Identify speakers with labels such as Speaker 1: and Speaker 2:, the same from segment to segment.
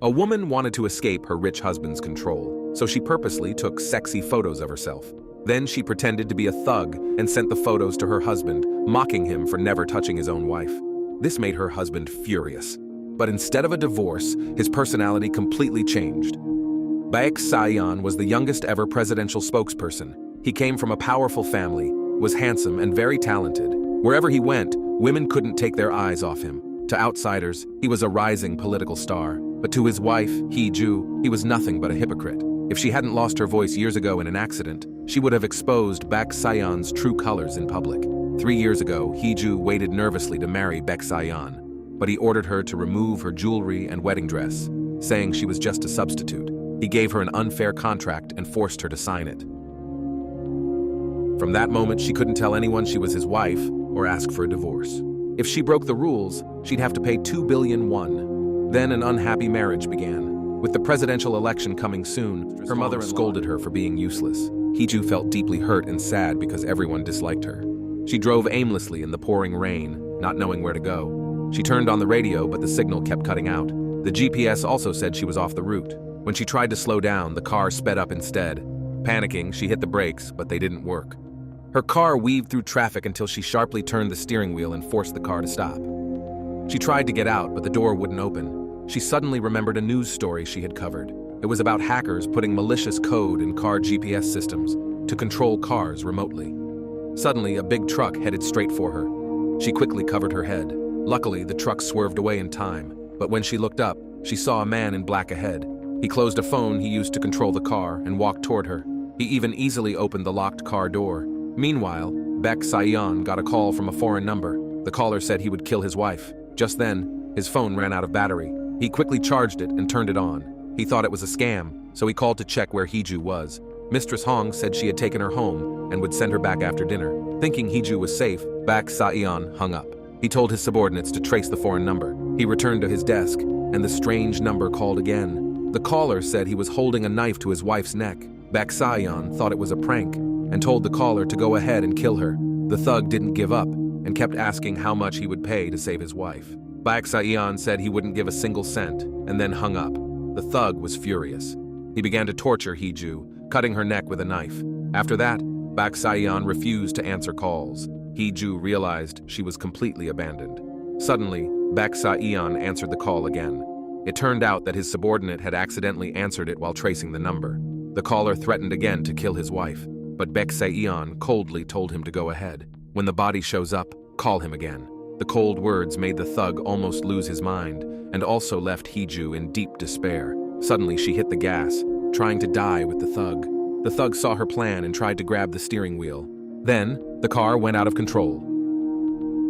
Speaker 1: A woman wanted to escape her rich husband's control, so she purposely took sexy photos of herself. Then she pretended to be a thug and sent the photos to her husband, mocking him for never touching his own wife. This made her husband furious. But instead of a divorce, his personality completely changed. Baek Sayan was the youngest ever presidential spokesperson. He came from a powerful family, was handsome and very talented. Wherever he went, women couldn't take their eyes off him. To outsiders, he was a rising political star. But to his wife, Hee-ju, he was nothing but a hypocrite. If she hadn't lost her voice years ago in an accident, she would have exposed Baek Sayan's true colors in public. 3 years ago, Hee-ju waited nervously to marry Baek Sayan, but he ordered her to remove her jewelry and wedding dress, saying she was just a substitute. He gave her an unfair contract and forced her to sign it. From that moment, she couldn't tell anyone she was his wife or ask for a divorce. If she broke the rules, she'd have to pay 2 billion won. Then an unhappy marriage began. With the presidential election coming soon, her mother scolded her for being useless. Hee-ju felt deeply hurt and sad because everyone disliked her. She drove aimlessly in the pouring rain, not knowing where to go. She turned on the radio, but the signal kept cutting out. The GPS also said she was off the route. When she tried to slow down, the car sped up instead. Panicking, she hit the brakes, but they didn't work. Her car weaved through traffic until she sharply turned the steering wheel and forced the car to stop. She tried to get out, but the door wouldn't open. She suddenly remembered a news story she had covered. It was about hackers putting malicious code in car GPS systems to control cars remotely. Suddenly, a big truck headed straight for her. She quickly covered her head. Luckily, the truck swerved away in time, but when she looked up, she saw a man in black ahead. He closed a phone he used to control the car and walked toward her. He even easily opened the locked car door. Meanwhile, Baek Sayan got a call from a foreign number. The caller said he would kill his wife. Just then, his phone ran out of battery. He quickly charged it and turned it on. He thought it was a scam, so he called to check where Hee-ju was. Mistress Hong said she had taken her home and would send her back after dinner. Thinking Hee-ju was safe, Baek Sayan hung up. He told his subordinates to trace the foreign number. He returned to his desk, and the strange number called again. The caller said he was holding a knife to his wife's neck. Baek Sayan thought it was a prank and told the caller to go ahead and kill her. The thug didn't give up and kept asking how much he would pay to save his wife. Baek Sayan said he wouldn't give a single cent and then hung up. The thug was furious. He began to torture Hee-ju, cutting her neck with a knife. After that, Baek Sayan refused to answer calls. Hee-ju realized she was completely abandoned. Suddenly, Baek Sayan answered the call again. It turned out that his subordinate had accidentally answered it while tracing the number. The caller threatened again to kill his wife, but Baek Sayan coldly told him to go ahead. When the body shows up, call him again. The cold words made the thug almost lose his mind and also left Hee-ju in deep despair. Suddenly, she hit the gas, trying to die with the thug. The thug saw her plan and tried to grab the steering wheel. Then, the car went out of control.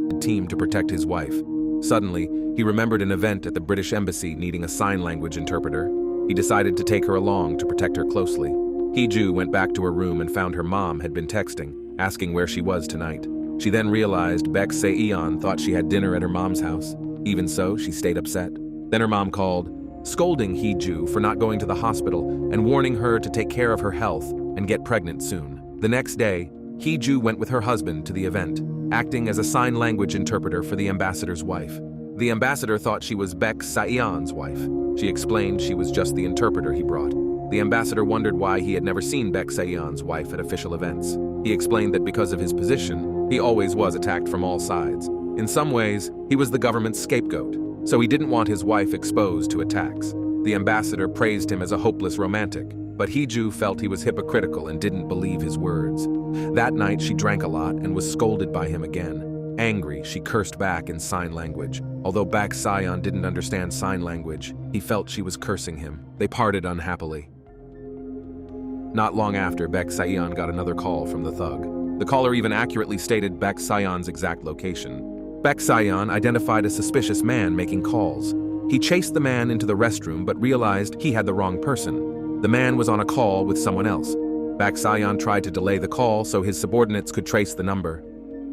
Speaker 1: The team to protect his wife. Suddenly, he remembered an event at the British Embassy needing a sign language interpreter. He decided to take her along to protect her closely. Hee-ju went back to her room and found her mom had been texting, asking where she was tonight. She then realized Baek Sayan thought she had dinner at her mom's house. Even so, she stayed upset. Then her mom called, scolding Hee-ju for not going to the hospital and warning her to take care of her health and get pregnant soon. The next day, Hee-ju went with her husband to the event, acting as a sign language interpreter for the ambassador's wife. The ambassador thought she was Baek Sayan's wife. She explained she was just the interpreter he brought. The ambassador wondered why he had never seen Baek Sayan's wife at official events. He explained that because of his position, he always was attacked from all sides. In some ways, he was the government's scapegoat, so he didn't want his wife exposed to attacks. The ambassador praised him as a hopeless romantic, but Hee-ju felt he was hypocritical and didn't believe his words. That night, she drank a lot and was scolded by him again. Angry, she cursed back in sign language. Although Baek Sayan didn't understand sign language, he felt she was cursing him. They parted unhappily. Not long after, Baek Sayan got another call from the thug. The caller even accurately stated Baek Sayan's exact location. Baek Sayan identified a suspicious man making calls. He chased the man into the restroom but realized he had the wrong person. The man was on a call with someone else. Baek Sayan tried to delay the call so his subordinates could trace the number.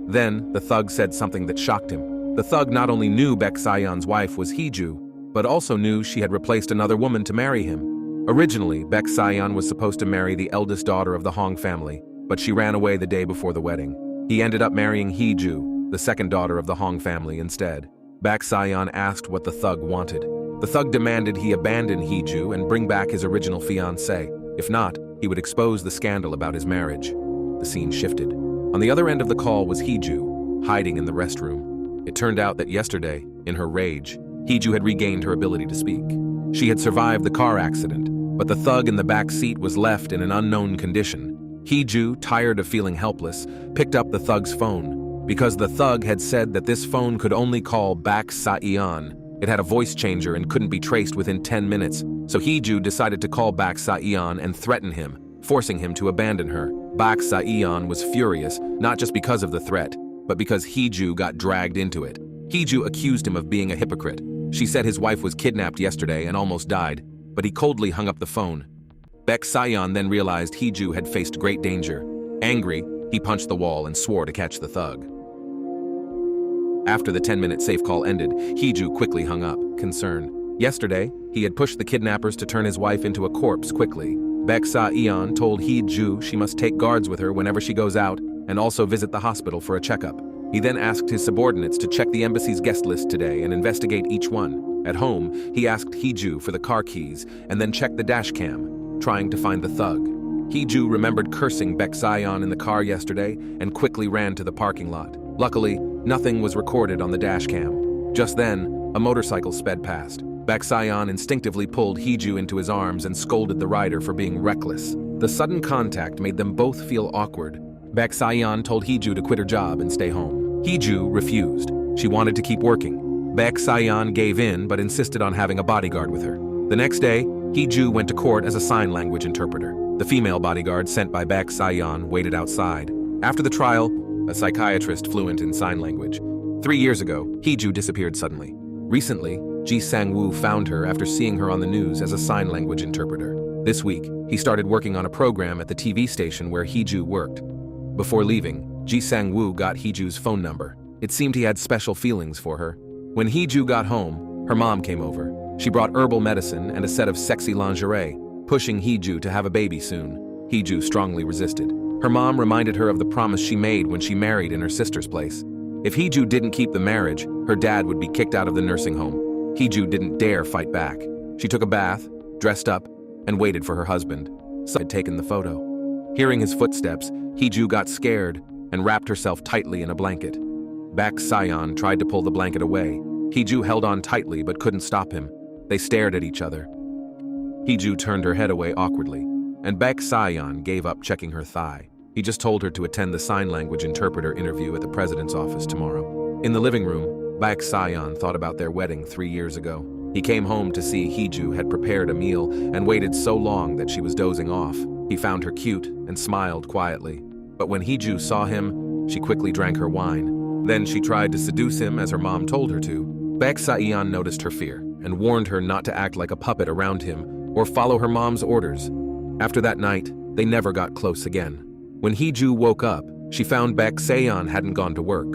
Speaker 1: Then, the thug said something that shocked him. The thug not only knew Baek Sayan's wife was Hee-ju, but also knew she had replaced another woman to marry him. Originally, Baek Sayan was supposed to marry the eldest daughter of the Hong family, but she ran away the day before the wedding. He ended up marrying Hee-ju, the second daughter of the Hong family, instead. Baek Sayan asked what the thug wanted. The thug demanded he abandon Heju and bring back his original fiancée. If not, he would expose the scandal about his marriage. The scene shifted. On the other end of the call was Heju, hiding in the restroom. It turned out that yesterday, in her rage, Heju had regained her ability to speak. She had survived the car accident, but the thug in the back seat was left in an unknown condition. Heju, tired of feeling helpless, picked up the thug's phone. Because the thug had said that this phone could only call Bak Sa-eon, it had a voice changer and couldn't be traced within 10 minutes, so Heju decided to call Bak Sa-eon and threaten him, forcing him to abandon her. Bak Sa-eon was furious, not just because of the threat, but because Heju got dragged into it. Heju accused him of being a hypocrite. She said his wife was kidnapped yesterday and almost died, but he coldly hung up the phone. Bak Sa-eon then realized Heju had faced great danger. Angry, he punched the wall and swore to catch the thug. After the 10-minute safe call ended, Heju quickly hung up, concerned. Yesterday, he had pushed the kidnappers to turn his wife into a corpse quickly. Bak Sa-eon told Heju she must take guards with her whenever she goes out and also visit the hospital for a checkup. He then asked his subordinates to check the embassy's guest list today and investigate each one. At home, he asked Heju for the car keys and then checked the dash cam, trying to find the thug. Heju remembered cursing Bak Sa-eon in the car yesterday and quickly ran to the parking lot. Luckily, nothing was recorded on the dash cam. Just then, a motorcycle sped past. Bak Sa-eon instinctively pulled Heju into his arms and scolded the rider for being reckless. The sudden contact made them both feel awkward. Bak Sa-eon told Heju to quit her job and stay home. Heju refused. She wanted to keep working. Bak Sa-eon gave in but insisted on having a bodyguard with her. The next day, Heju went to court as a sign language interpreter. The female bodyguard sent by Bak Sa-eon waited outside. After the trial, a psychiatrist fluent in sign language. 3 years ago, Heju disappeared suddenly. Recently, Ji Sang-woo found her after seeing her on the news as a sign language interpreter. This week, he started working on a program at the TV station where Heju worked. Before leaving, Ji Sang-woo got Heju's phone number. It seemed he had special feelings for her. When Heju got home, her mom came over. She brought herbal medicine and a set of sexy lingerie, pushing Heju to have a baby soon. Heju strongly resisted. Her mom reminded her of the promise she made when she married in her sister's place. If Heju didn't keep the marriage, her dad would be kicked out of the nursing home. Heju didn't dare fight back. She took a bath, dressed up, and waited for her husband. Someone had taken the photo. Hearing his footsteps, Heju got scared and wrapped herself tightly in a blanket. Bak Sa-eon tried to pull the blanket away. Heju held on tightly but couldn't stop him. They stared at each other. Heju turned her head away awkwardly, and Bak Sa-eon gave up checking her thigh. He just told her to attend the sign language interpreter interview at the president's office tomorrow. In the living room, Bak Sa-eon thought about their wedding 3 years ago. He came home to see Heju had prepared a meal and waited so long that she was dozing off. He found her cute and smiled quietly. But when Heju saw him, she quickly drank her wine. Then she tried to seduce him as her mom told her to. Bak Sa-eon noticed her fear and warned her not to act like a puppet around him or follow her mom's orders. After that night, they never got close again. When Heju woke up, she found Bak Sa-eon hadn't gone to work.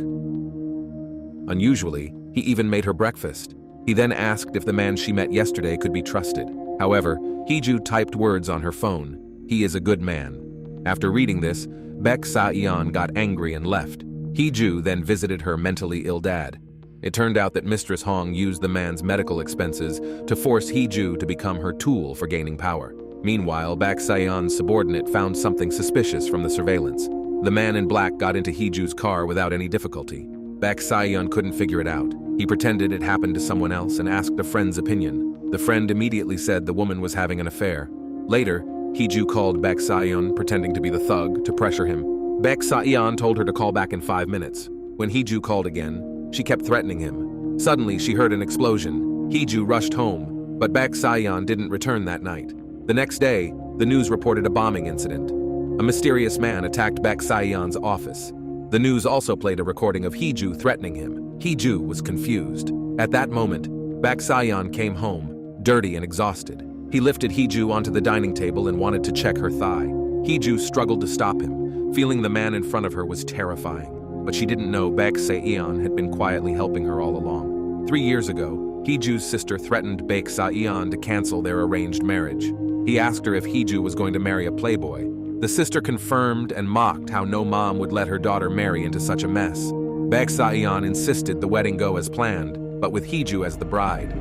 Speaker 1: Unusually, he even made her breakfast. He then asked if the man she met yesterday could be trusted. However, Heju typed words on her phone. He is a good man. After reading this, Bak Sa-eon got angry and left. Heju then visited her mentally ill dad. It turned out that Mistress Hong used the man's medical expenses to force Heju to become her tool for gaining power. Meanwhile, Bak Sa-eon's subordinate found something suspicious from the surveillance. The man in black got into Heju's car without any difficulty. Bak Sa-eon couldn't figure it out. He pretended it happened to someone else and asked a friend's opinion. The friend immediately said the woman was having an affair. Later, Heju called Bak Sa-eon, pretending to be the thug, to pressure him. Bak Sa-eon told her to call back in 5 minutes. When Heju called again, she kept threatening him. Suddenly, she heard an explosion. Heju rushed home, but Bak Sa-eon didn't return that night. The next day, the news reported a bombing incident. A mysterious man attacked Bak Sa-eon's office. The news also played a recording of Heju threatening him. Heju was confused. At that moment, Bak Sa-eon came home, dirty and exhausted. He lifted Heju onto the dining table and wanted to check her thigh. Heju struggled to stop him, feeling the man in front of her was terrifying. But she didn't know Bak Sa-eon had been quietly helping her all along. 3 years ago, Heju's sister threatened Bak Sa-eon to cancel their arranged marriage. He asked her if Heju was going to marry a playboy. The sister confirmed and mocked how no mom would let her daughter marry into such a mess. Bak Sa-eon insisted the wedding go as planned, but with Heju as the bride.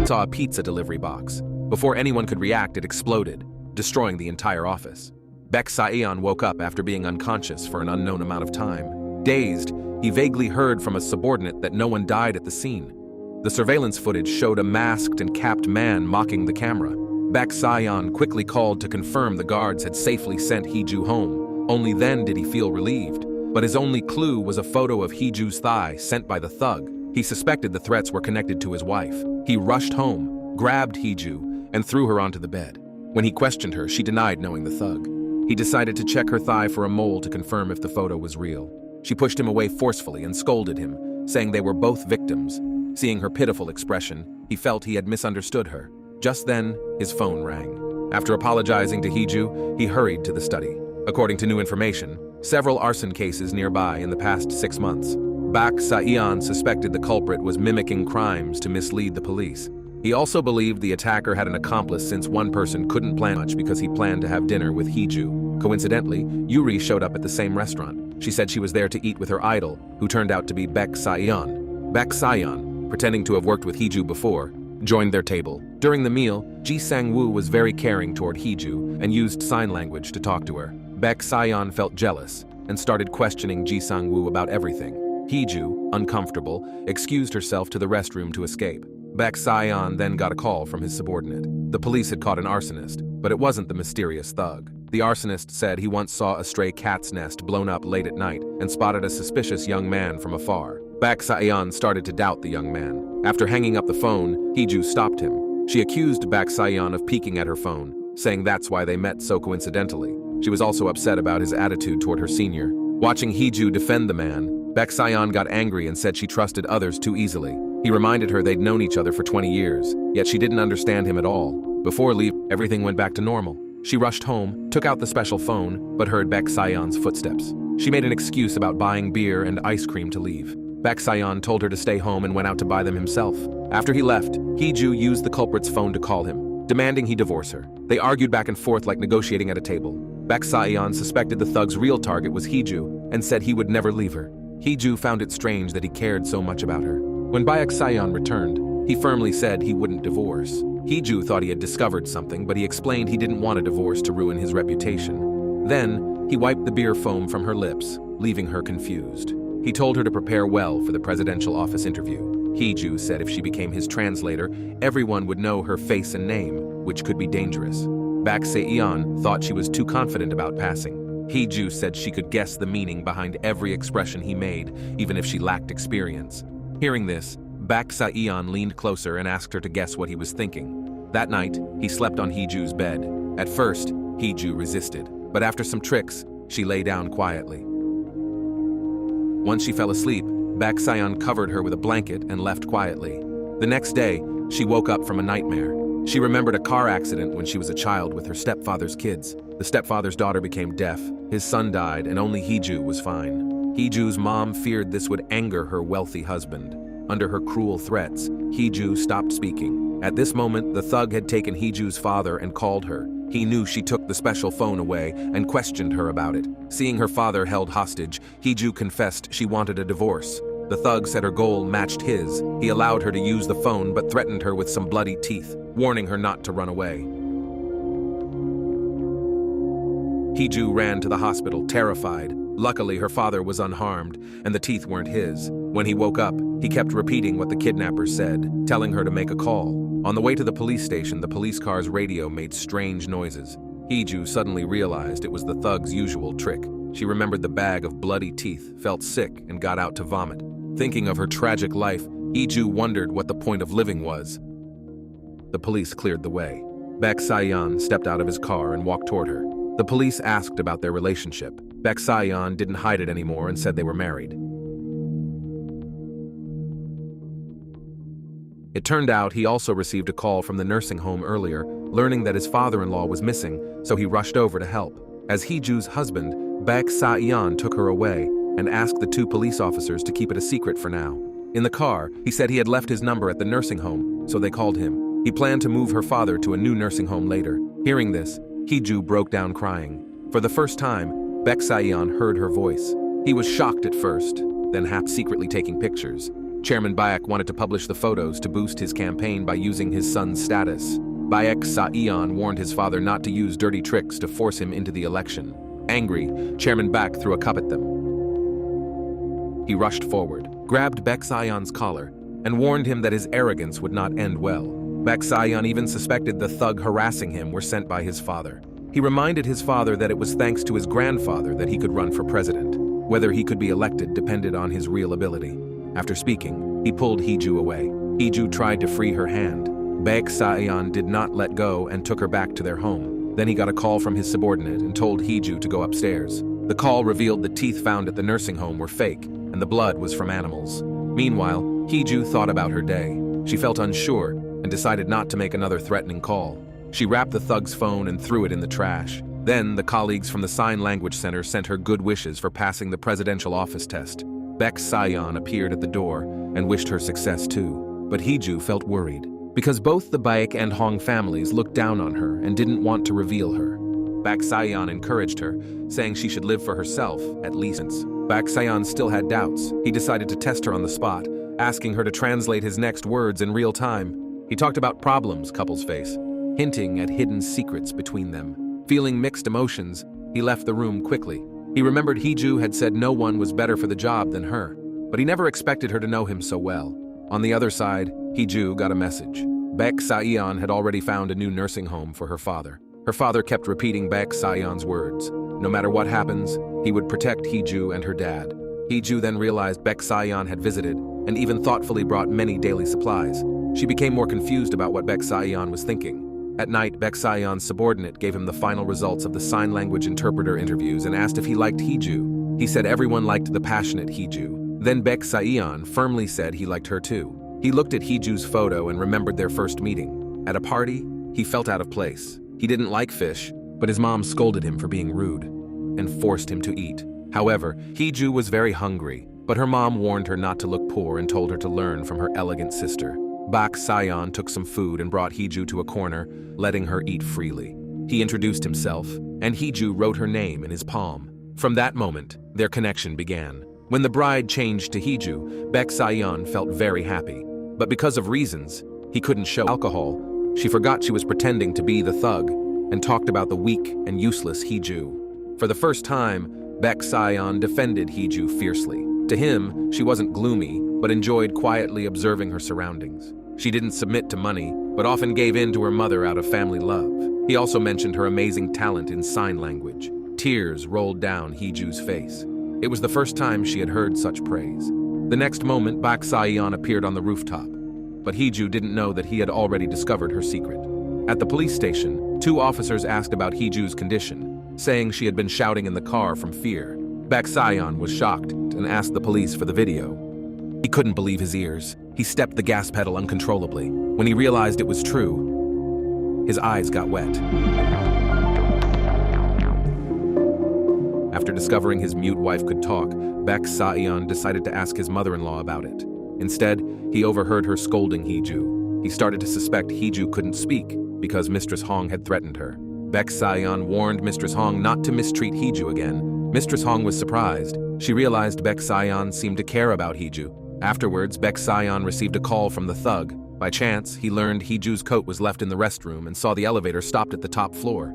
Speaker 1: saw a pizza delivery box. Before anyone could react, it exploded, destroying the entire office. Baek Sa-eon woke up after being unconscious for an unknown amount of time. Dazed, he vaguely heard from a subordinate that no one died at the scene. The surveillance footage showed a masked and capped man mocking the camera. Baek Sa-eon quickly called to confirm the guards had safely sent Hee-ju home. Only then did he feel relieved. But his only clue was a photo of Hee-ju's thigh sent by the thug. He suspected the threats were connected to his wife. He rushed home, grabbed Hee-ju, and threw her onto the bed. When he questioned her, she denied knowing the thug. He decided to check her thigh for a mole to confirm if the photo was real. She pushed him away forcefully and scolded him, saying they were both victims. Seeing her pitiful expression, he felt he had misunderstood her. Just then, his phone rang. After apologizing to Hee-ju, he hurried to the study. According to new information, several arson cases nearby in the past 6 months. Baek Sa-eon suspected the culprit was mimicking crimes to mislead the police. He also believed the attacker had an accomplice since one person couldn't plan much because he planned to have dinner with Hee-ju. Coincidentally, Yuri showed up at the same restaurant. She said she was there to eat with her idol, who turned out to be Baek Sa-eon. Baek Sa-eon, pretending to have worked with Hee-ju before, joined their table. During the meal, Ji Sang-woo was very caring toward Hee-ju and used sign language to talk to her. Baek Sa-eon felt jealous and started questioning Ji Sang-woo about everything. Hee-ju, uncomfortable, excused herself to the restroom to escape. Baek Sa-eon then got a call from his subordinate. The police had caught an arsonist, but it wasn't the mysterious thug. The arsonist said he once saw a stray cat's nest blown up late at night and spotted a suspicious young man from afar. Baek Sa-eon started to doubt the young man. After hanging up the phone, Hee-ju stopped him. She accused Baek Sa-eon of peeking at her phone, saying that's why they met so coincidentally. She was also upset about his attitude toward her senior. Watching Hee-ju defend the man, Baek Sa-eon got angry and said she trusted others too easily. He reminded her they'd known each other for 20 years, yet she didn't understand him at all. Before leaving, everything went back to normal. She rushed home, took out the special phone, but heard Baek Sa-eon's footsteps. She made an excuse about buying beer and ice cream to leave. Baek Sa-eon told her to stay home and went out to buy them himself. After he left, Hee-ju used the culprit's phone to call him, demanding he divorce her. They argued back and forth like negotiating at a table. Baek Sa-eon suspected the thug's real target was Hee-ju and said he would never leave her. Hee-ju found it strange that he cared so much about her. When Baek Sa-eon returned, he firmly said he wouldn't divorce. Hee-ju thought he had discovered something, but he explained he didn't want a divorce to ruin his reputation. Then, he wiped the beer foam from her lips, leaving her confused. He told her to prepare well for the presidential office interview. Hee-ju said if she became his translator, everyone would know her face and name, which could be dangerous. Baek Sa-eon thought she was too confident about passing. Hee-ju said she could guess the meaning behind every expression he made, even if she lacked experience. Hearing this, Baek Sa-eon leaned closer and asked her to guess what he was thinking. That night, he slept on Hee-ju's bed. At first, Hee-ju resisted, but after some tricks, she lay down quietly. Once she fell asleep, Baek Sa-eon covered her with a blanket and left quietly. The next day, she woke up from a nightmare. She remembered a car accident when she was a child with her stepfather's kids. The stepfather's daughter became deaf, his son died, and only Hee-ju was fine. Hee-ju's mom feared this would anger her wealthy husband. Under her cruel threats, Hee-ju stopped speaking. At this moment, the thug had taken Hee-ju's father and called her. He knew she took the special phone away and questioned her about it. Seeing her father held hostage, Hee-ju confessed she wanted a divorce. The thug said her goal matched his. He allowed her to use the phone but threatened her with some bloody teeth, warning her not to run away. Hee-ju ran to the hospital, terrified. Luckily, her father was unharmed, and the teeth weren't his. When he woke up, he kept repeating what the kidnappers said, telling her to make a call. On the way to the police station, the police car's radio made strange noises. Hee-ju suddenly realized it was the thug's usual trick. She remembered the bag of bloody teeth, felt sick, and got out to vomit. Thinking of her tragic life, Hee-ju wondered what the point of living was. The police cleared the way. Baek Sa-eon stepped out of his car and walked toward her. The police asked about their relationship. Baek Sa-eon didn't hide it anymore and said they were married. It turned out he also received a call from the nursing home earlier, learning that his father-in-law was missing, so he rushed over to help. As Hee-ju's husband, Baek Sa-eon took her away and asked the two police officers to keep it a secret for now. In the car, he said he had left his number at the nursing home, so they called him. He planned to move her father to a new nursing home later. Hearing this, Hee-ju broke down crying. For the first time, Baek Sa-eon heard her voice. He was shocked at first, then half secretly taking pictures. Chairman Bayek wanted to publish the photos to boost his campaign by using his son's status. Bayek Sayan warned his father not to use dirty tricks to force him into the election. Angry, Chairman Bayek threw a cup at them. He rushed forward, grabbed Beksayan's collar, and warned him that his arrogance would not end well. Beksayan even suspected the thug harassing him were sent by his father. He reminded his father that it was thanks to his grandfather that he could run for president. Whether he could be elected depended on his real ability. After speaking, he pulled Hee-ju away. Hee-ju tried to free her hand. Beksayan did not let go and took her back to their home. Then he got a call from his subordinate and told Hee-ju to go upstairs. The call revealed the teeth found at the nursing home were fake, and the blood was from animals. Meanwhile, Hee-ju thought about her day. She felt unsure and decided not to make another threatening call. She wrapped the thug's phone and threw it in the trash. Then, the colleagues from the Sign Language Center sent her good wishes for passing the presidential office test. Beksayan appeared at the door and wished her success too. But Hee-ju felt worried, because both the Bayek and Hong families looked down on her and didn't want to reveal her. Beksayan encouraged her, saying she should live for herself, at least. Since Beksayan still had doubts, he decided to test her on the spot, asking her to translate his next words in real time. He talked about problems couples face, hinting at hidden secrets between them. Feeling mixed emotions, he left the room quickly. He remembered Hee-ju had said no one was better for the job than her, but he never expected her to know him so well. On the other side, Hee-ju got a message. Beksayan had already found a new nursing home for her father. Her father kept repeating Beksayan's words. No matter what happens, he would protect Hee-ju and her dad. Hee-ju then realized Beksayan had visited and even thoughtfully brought many daily supplies. She became more confused about what Beksayan was thinking. At night, Beksayan's subordinate gave him the final results of the sign language interpreter interviews and asked if he liked Hee-ju. He said everyone liked the passionate Hee-ju. Then Beksayan firmly said he liked her too. He looked at Hee-ju's photo and remembered their first meeting. At a party, he felt out of place. He didn't like fish, but his mom scolded him for being rude and forced him to eat. However, Hee-ju was very hungry, but her mom warned her not to look poor and told her to learn from her elegant sister. Beksayan took some food and brought Hee-ju to a corner, letting her eat freely. He introduced himself, and Hee-ju wrote her name in his palm. From that moment, their connection began. When the bride changed to Hee-ju, Beksayan felt very happy. But because of reasons, he couldn't show alcohol. She forgot she was pretending to be the thug and talked about the weak and useless Hee-ju. For the first time, Beksayan defended Hee-ju fiercely. To him, she wasn't gloomy, but enjoyed quietly observing her surroundings. She didn't submit to money, but often gave in to her mother out of family love. He also mentioned her amazing talent in sign language. Tears rolled down Hee-ju's face. It was the first time she had heard such praise. The next moment, Beksayan appeared on the rooftop, but Hee-ju didn't know that he had already discovered her secret. At the police station, 2 officers asked about Hee-ju's condition, saying she had been shouting in the car from fear. Beksayan was shocked and asked the police for the video. He couldn't believe his ears. He stepped the gas pedal uncontrollably. When he realized it was true, his eyes got wet. After discovering his mute wife could talk, Beksayan decided to ask his mother-in-law about it. Instead, he overheard her scolding Hee-ju. He started to suspect Hee-ju couldn't speak because Mistress Hong had threatened her. Beksayan warned Mistress Hong not to mistreat Hee-ju again. Mistress Hong was surprised. She realized Beksayan seemed to care about Hee-ju. Afterwards, Beksayan received a call from the thug. By chance, he learned Hee-ju's coat was left in the restroom and saw the elevator stopped at the top floor.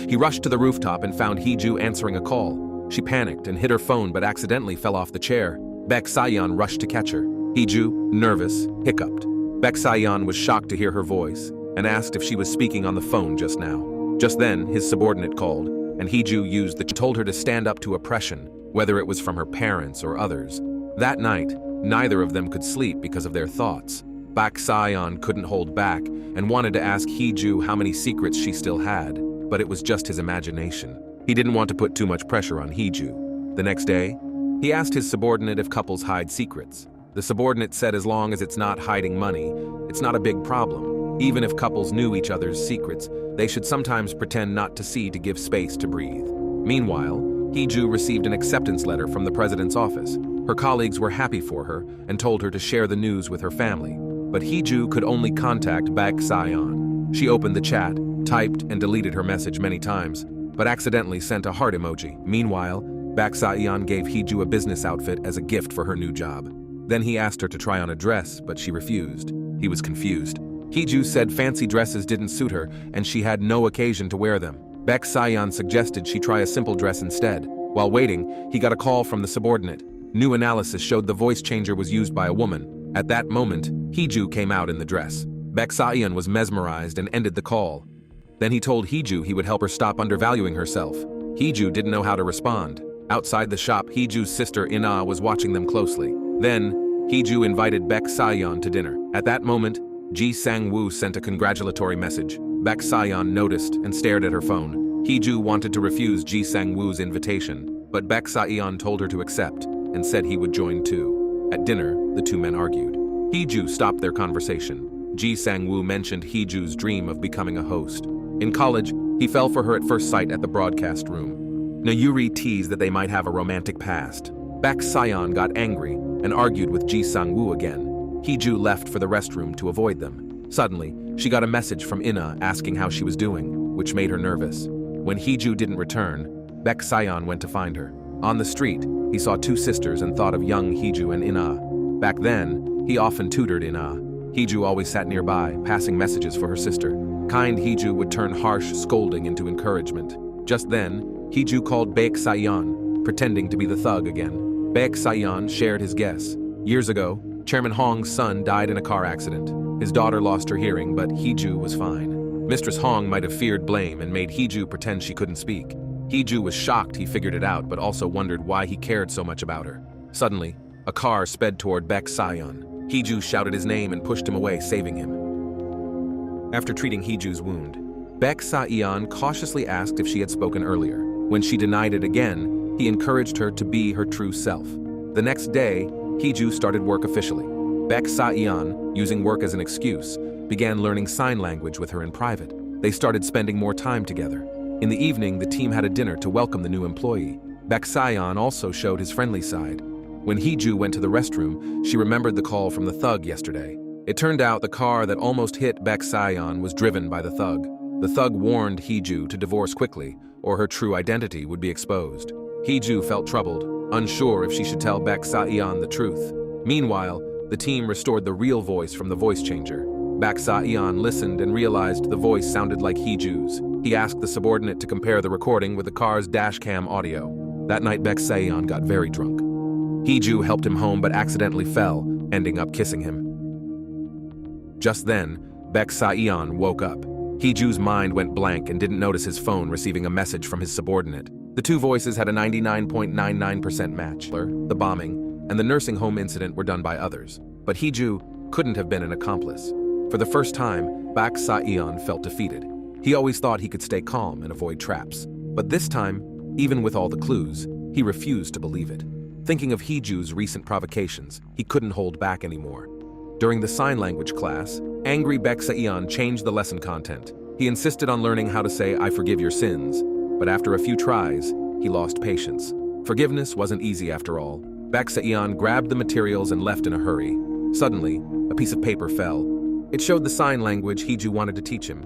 Speaker 1: He rushed to the rooftop and found Hee-ju answering a call. She panicked and hit her phone but accidentally fell off the chair. Beksayan rushed to catch her. Hee-ju, nervous, hiccuped. Beksayan was shocked to hear her voice and asked if she was speaking on the phone just now. Just then, his subordinate called, and Hee-ju told her to stand up to oppression, whether it was from her parents or others. That night, neither of them could sleep because of their thoughts. Beksayan couldn't hold back and wanted to ask Hee-ju how many secrets she still had, but it was just his imagination. He didn't want to put too much pressure on Hee-ju. The next day, he asked his subordinate if couples hide secrets. The subordinate said as long as it's not hiding money, it's not a big problem. Even if couples knew each other's secrets, they should sometimes pretend not to see to give space to breathe. Meanwhile, Hee-ju received an acceptance letter from the president's office. Her colleagues were happy for her and told her to share the news with her family. But Hee-ju could only contact Beksayan. She opened the chat, typed and deleted her message many times, but accidentally sent a heart emoji. Meanwhile, Beksayan gave Hee-ju a business outfit as a gift for her new job. Then he asked her to try on a dress, but she refused. He was confused. Heejoo said fancy dresses didn't suit her and she had no occasion to wear them. Baek Sayeon suggested she try a simple dress instead. While waiting, he got a call from the subordinate. New analysis showed the voice changer was used by a woman. At that moment, Heejoo came out in the dress. Baek Sayeon was mesmerized and ended the call. Then he told Heejoo he would help her stop undervaluing herself. Heejoo didn't know how to respond. Outside the shop, Heejoo's sister Ina was watching them closely. Then, Heejoo invited Baek Sayeon to dinner. At that moment, Ji Sang-woo sent a congratulatory message. Baek Sayeon noticed and stared at her phone. Heejoo wanted to refuse Ji Sang-woo's invitation, but Baek Sayeon told her to accept and said he would join too. At dinner, the two men argued. Heejoo stopped their conversation. Ji Sang-woo mentioned Heejoo's dream of becoming a host. In college, he fell for her at first sight at the broadcast room. Nayuri teased that they might have a romantic past. Baek Sayeon got angry and argued with Ji Sang-woo again. Heejoo left for the restroom to avoid them. Suddenly, she got a message from Ina asking how she was doing, which made her nervous. When Heejoo didn't return, Baek Sayeon went to find her. On the street, he saw two sisters and thought of young Heejoo and Ina. Back then, he often tutored Ina. Heejoo always sat nearby, passing messages for her sister. Kind Heejoo would turn harsh scolding into encouragement. Just then, Heejoo called Baek Sayeon, pretending to be the thug again. Baek Sayeon shared his guess. Years ago, Chairman Hong's son died in a car accident. His daughter lost her hearing, but Heejoo was fine. Mistress Hong might have feared blame and made Heejoo pretend she couldn't speak. Heejoo was shocked he figured it out, but also wondered why he cared so much about her. Suddenly, a car sped toward Baek Sayeon. Heejoo shouted his name and pushed him away, saving him. After treating Heejoo's wound, Baek Sayeon cautiously asked if she had spoken earlier. When she denied it again, he encouraged her to be her true self. The next day, Heejoo started work officially. Baek Sayeon, using work as an excuse, began learning sign language with her in private. They started spending more time together. In the evening, the team had a dinner to welcome the new employee. Baek Sayeon also showed his friendly side. When Heejoo went to the restroom, she remembered the call from the thug yesterday. It turned out the car that almost hit Baek Sayeon was driven by the thug. The thug warned Heejoo to divorce quickly, or her true identity would be exposed. Heejoo felt troubled, unsure if she should tell Baek Sayeon the truth. Meanwhile, the team restored the real voice from the voice changer. Baek Sayeon listened and realized the voice sounded like Heejoo's. He asked the subordinate to compare the recording with the car's dashcam audio. That night, Baek Sayeon got very drunk. Heejoo helped him home but accidentally fell, ending up kissing him. Just then, Baek Sayeon woke up. Heejoo's mind went blank and didn't notice his phone receiving a message from his subordinate. The two voices had a 99.99% match. The bombing and the nursing home incident were done by others, but Heejoo couldn't have been an accomplice. For the first time, Baek Sayeon felt defeated. He always thought he could stay calm and avoid traps, but this time, even with all the clues, he refused to believe it. Thinking of Heejoo's recent provocations, he couldn't hold back anymore. During the sign language class, angry Baek Sayeon changed the lesson content. He insisted on learning how to say, "I forgive your sins," but after a few tries, he lost patience. Forgiveness wasn't easy after all. Baek Sayeon grabbed the materials and left in a hurry. Suddenly, a piece of paper fell. It showed the sign language Heejoo wanted to teach him.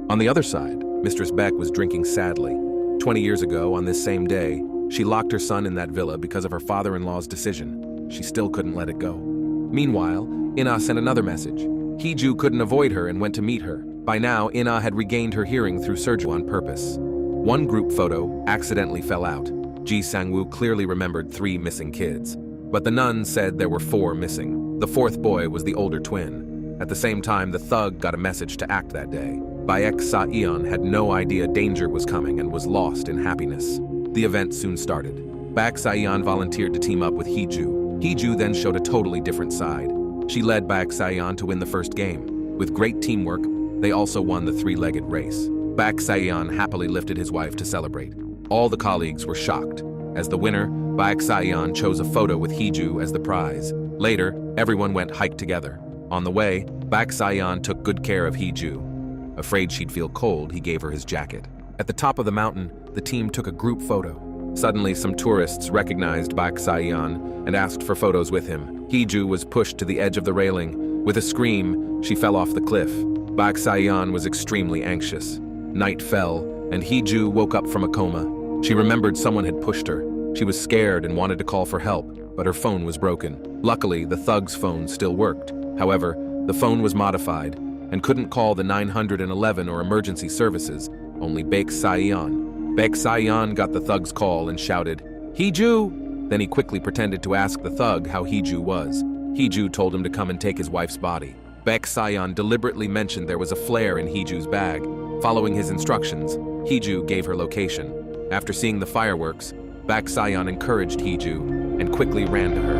Speaker 1: On the other side, Mistress Baek was drinking sadly. 20 years ago, on this same day, she locked her son in that villa because of her father-in-law's decision. She still couldn't let it go. Meanwhile, Ina sent another message. Heejoo couldn't avoid her and went to meet her. By now, Ina had regained her hearing through surgery on purpose. One group photo accidentally fell out. Ji Sang-woo clearly remembered 3 missing kids, but the nun said there were 4 missing. The 4th boy was the older twin. At the same time, the thug got a message to act that day. Baek Sayeon had no idea danger was coming and was lost in happiness. The event soon started. Baek Sayeon volunteered to team up with Heejoo. Heejoo then showed a totally different side. She led Baek Sayeon to win the first game. With great teamwork, they also won the 3-legged race. Baek Sayeon happily lifted his wife to celebrate. All the colleagues were shocked. As the winner, Baek Sayeon chose a photo with Heejoo as the prize. Later, everyone went hike together. On the way, Baek Sayeon took good care of Heejoo. Afraid she'd feel cold, he gave her his jacket. At the top of the mountain, the team took a group photo. Suddenly, some tourists recognized Baek Sayeon and asked for photos with him. Heejoo was pushed to the edge of the railing. With a scream, she fell off the cliff. Baek Sayeon was extremely anxious. Night fell, and Heejoo woke up from a coma. She remembered someone had pushed her. She was scared and wanted to call for help. but her phone was broken. Luckily, the thug's phone still worked. However, the phone was modified and couldn't call the 911 or emergency services, only Baek Saeon. Baek Saeon got the thug's call and shouted, "Heeju!" Then he quickly pretended to ask the thug how Heeju was. Heeju told him to come and take his wife's body. Baek Saeon deliberately mentioned there was a flare in Heeju's bag. Following his instructions, Heeju gave her location. After seeing the fireworks, Baek Saeon encouraged Heeju and quickly ran to her.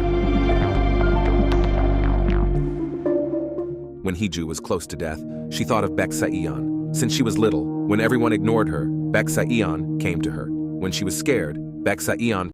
Speaker 1: When Heeju was close to death, she thought of Baek Saeon. Since she was little, when everyone ignored her, Baek Saeon came to her. When she was scared, Baek Saeon